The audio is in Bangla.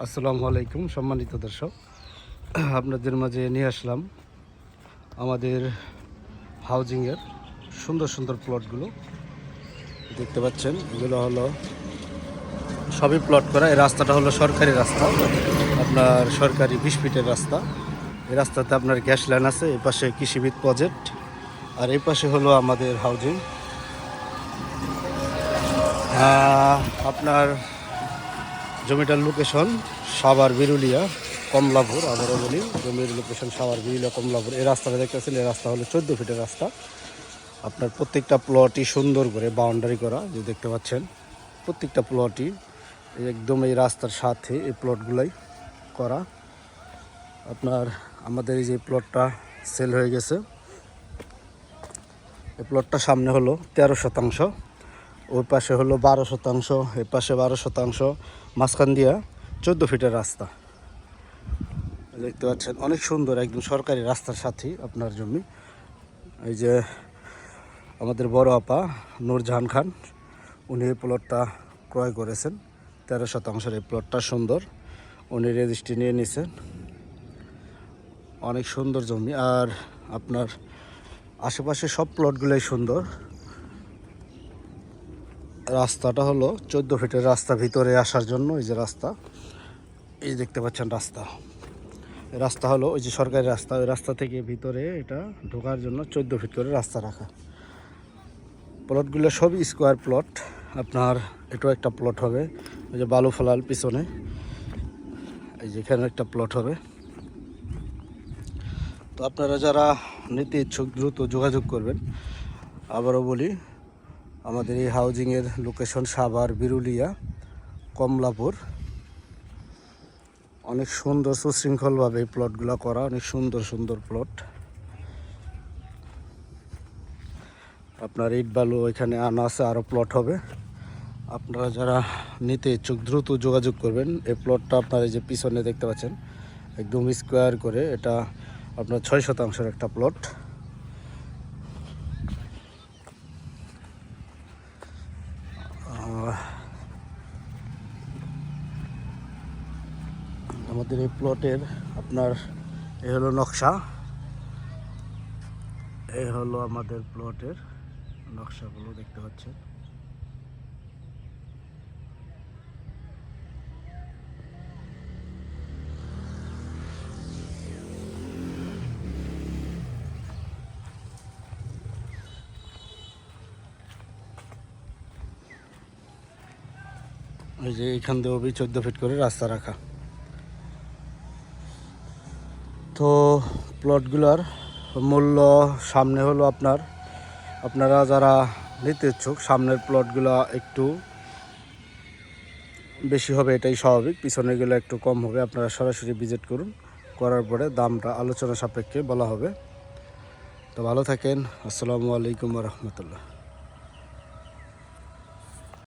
আসসালামু আলাইকুম সম্মানিত দর্শক, আপনাদের মাঝে নিয়ে আসলাম আমাদের হাউজিংয়ের সুন্দর সুন্দর প্লটগুলো। দেখতে পাচ্ছেন এগুলো হলো সবই প্লট করা। এই রাস্তাটা হলো সরকারি রাস্তা, আপনার সরকারি 20 ফিটের রাস্তা। এই রাস্তাতে আপনার গ্যাস লাইন আছে, এই পাশে কৃষিবিদ প্রজেক্ট, আর এই পাশে হলো আমাদের হাউজিং। আপনার জমিটার লোকেশন সাভার বিরুলিয়া কমলাপুর। আবারও বলি, জমির লোকেশন সাভার বিরুলিয়া কমলাপুর। এই রাস্তাটা দেখতেছেন, এই রাস্তা হলো 14 ফিটের রাস্তা। আপনার প্রত্যেকটা প্লটই সুন্দর করে বাউন্ডারি করা, যে দেখতে পাচ্ছেন প্রত্যেকটা প্লটই একদম এই রাস্তার সাথে এই প্লটগুলাই করা। আপনার আমাদের এই যে প্লটটা সেল হয়ে গেছে, এই প্লটটা সামনে হলো 13 শতাংশ, ওই পাশে হলো 12 শতাংশ, এ পাশে 12 শতাংশ, মাঝখান দিয়া 14 ফিটের রাস্তা। দেখতে পাচ্ছেন অনেক সুন্দর, একদম সরকারি রাস্তার সাথেই আপনার জমি। এই যে আমাদের বড় আপা নূরজাহান খান, উনি এই প্লটটা ক্রয় করেছেন 13 শতাংশের। এই প্লটটা সুন্দর, উনি রেজিস্ট্রি নিয়ে নিয়েছেন। অনেক সুন্দর জমি, আর আপনার আশেপাশে সব প্লটগুলোই সুন্দর। রাস্তাটা হলো 14 ফিটের রাস্তা, ভিতরে আসার জন্য এই যে রাস্তা, এই দেখতে পাচ্ছেন রাস্তা। রাস্তা হলো ওই যে সরকারি রাস্তা, ওই রাস্তা থেকে ভিতরে এটা ঢোকার জন্য 14 ফিট করে রাস্তা রাখা। প্লটগুলো সবই স্কোয়ার প্লট। আপনার এটাও একটা প্লট হবে, ওই যে বালু ফলাল পিছনে, এই যে এখানে একটা প্লট হবে। তো আপনারা যারা নিতে ইচ্ছুক দ্রুত যোগাযোগ করবেন। আবারও বলি, আমাদের এই হাউজিংয়ের লোকেশন সাভার বিরুলিয়া কমলাপুর। অনেক সুন্দর সুশৃঙ্খলভাবে এই প্লটগুলো করা, অনেক সুন্দর সুন্দর প্লট। আপনার ইট বালু এখানে আনা আছে, আরও প্লট হবে। আপনারা যারা নিতে ইচ্ছুক দ্রুত যোগাযোগ করবেন। এই প্লটটা আপনার এই যে পিছনে দেখতে পাচ্ছেন একদম স্কোয়ার করে, এটা আপনার 6 শতাংশের একটা প্লট। আমাদের এই প্লটের আপনার এ হলো নকশা, এ হলো আমাদের প্লটের নকশাগুলো দেখতে পাচ্ছেন। এই যে এখান দিয়েও 14 ফিট করে রাস্তা রাখা। তো প্লটগুলোর মূল্য সামনে হলো আপনারা যারা নিতে ইচ্ছুক, সামনের প্লটগুলো একটু বেশি হবে, এটাই স্বাভাবিক। পিছনেরগুলো একটু কম হবে। আপনারা সরাসরি ভিজিট করুন, করার পরে দামটা আলোচনা সাপেক্ষে বলা হবে। তো ভালো থাকেন। আসসালামু আলাইকুম রহমতুল্লাহ।